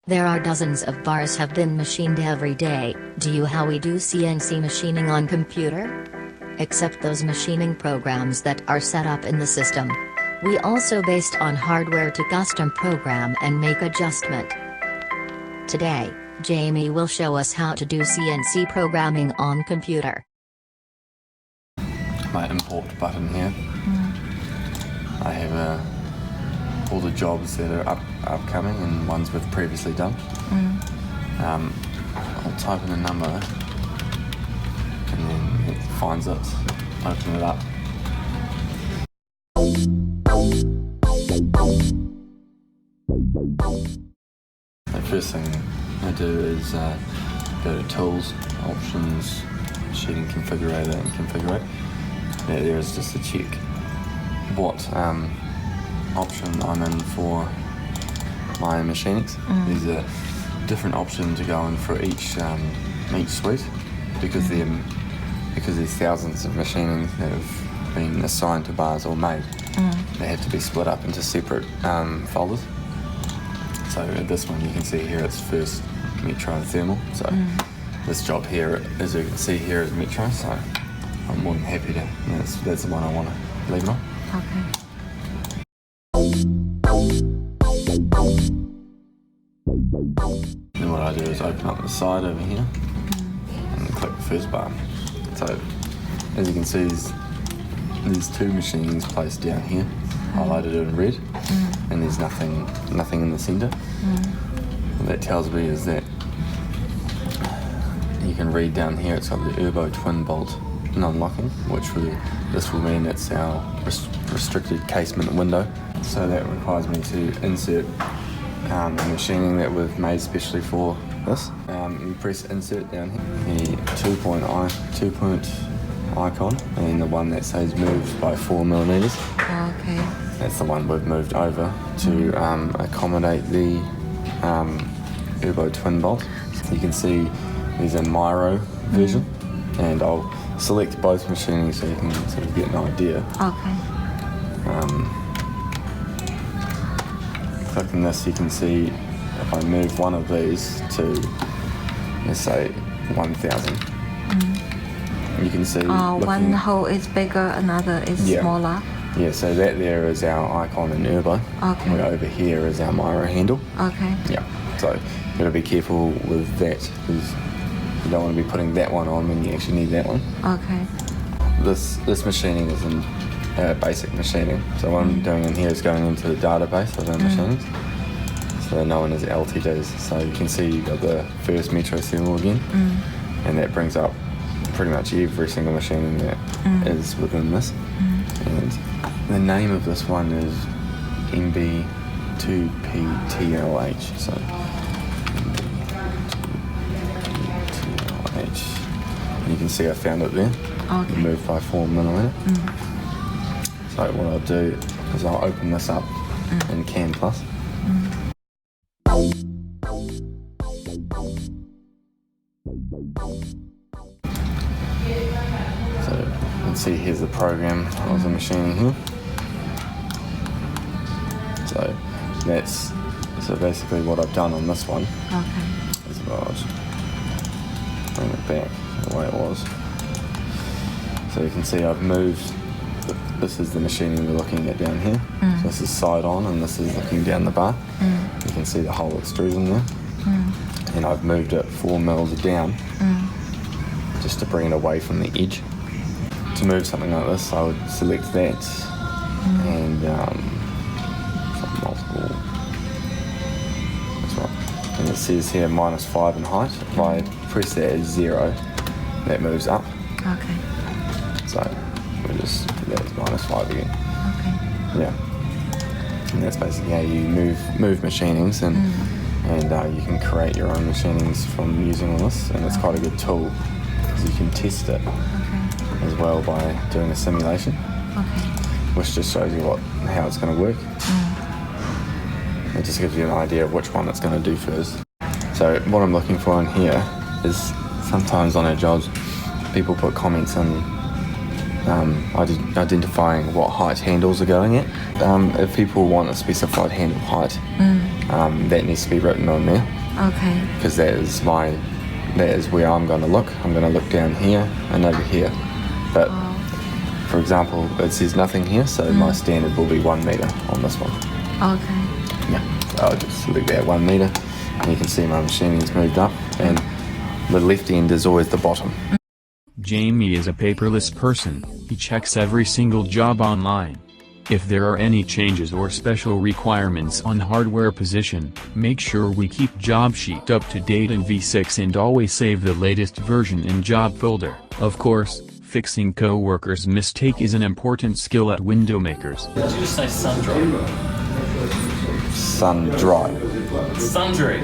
There are dozens of bars have been machined every day. Do you how we do CNC machining on computer? Except those machining programs that are set up in the system. We also based on hardware to custom program and make adjustment. Today, Jamie will show us how to do CNC programming on computer. My import button here. I have all the jobs that are upcoming and ones we've previously done. I'll type in a number and then it finds it, open it up. The first thing I do is go to Tools, Options, Sheeting Configurator and Configurate. There is just to check what option I'm in for my machinings. There's a different option to go in for each suite because there's thousands of machinings that have been assigned to bars or made. They have to be split up into separate folders. So this one you can see here it's first Metro Thermal. So this job here, as you can see here, is Metro. So I'm more than happy to. That's the one I want to leave it on. Okay. Then what I do is open up the side over here and click the first bar. So as you can see, there's two machinings placed down here, highlighted in red, and there's nothing in the centre. What that tells me is that you can read down here it's got the Erbo twin bolt non-locking, this will mean it's our restricted casement window. So that requires me to insert a machining that we've made specially for this. You press insert down here, the 2-point icon, and the one that says move by 4mm. Okay. That's the one we've moved over to accommodate the Erbo twin bolt. You can see there's a Miro version, and I'll select both machinings so you can sort of get an idea. Okay. Clicking this, you can see if I move one of these to, let's say, 1000, you can see one hole is bigger, another is smaller. Yeah, so that there is our icon in Erbo. Okay. And over here is our Miro handle. Okay. Yeah, so you've got to be careful with that because you don't want to be putting that one on when you actually need that one. Okay. This machining is in basic machining. So what I'm doing in here is going into the database of our machinings. So they're known as LTDs. So you can see you've got the first Metro Thermal again, and that brings up pretty much every single machining that is within this. And the name of this one is MB2PTLH. So MB2PTLH. And you can see I found it there. Okay. Moved by 4mm. So what I'll do is I'll open this up in CAN Plus. So you can see here's the program of the machining here. So basically what I've done on this one is I'll just bring it back the way it was. So you can see I've moved, this is the machining we're looking at down here. So this is side on and this is looking down the bar. You can see the whole extrusion there. And I've moved it 4mm down just to bring it away from the edge. To move something like this, I would select that and multiple, that's right. And it says here -5 in height. If I press that as 0, that moves up. Okay. So we'll just do that as -5 again. Okay. Yeah. And that's basically how you move machinings and you can create your own machinings from using all this, and it's quite a good tool because you can test it as well by doing a simulation, which just shows you how it's going to work. It just gives you an idea of which one it's going to do first. So what I'm looking for in here is sometimes on our jobs people put comments in identifying what height handles are going at. If people want a specified handle height, that needs to be written on there. Okay. Because that is where I'm going to look. I'm going to look down here and over here. But for example, it says nothing here, so my standard will be 1 meter on this one. Okay. Yeah, so I'll just select that 1 meter, and you can see my machining's moved up, and the left end is always the bottom. Jamie is a paperless person. He checks every single job online. If there are any changes or special requirements on hardware position, make sure we keep job sheet up to date in V6 and always save the latest version in job folder. Of course, fixing co-workers' mistake is an important skill at Windowmakers. Did you just say sundry? Sun dry. Sundry.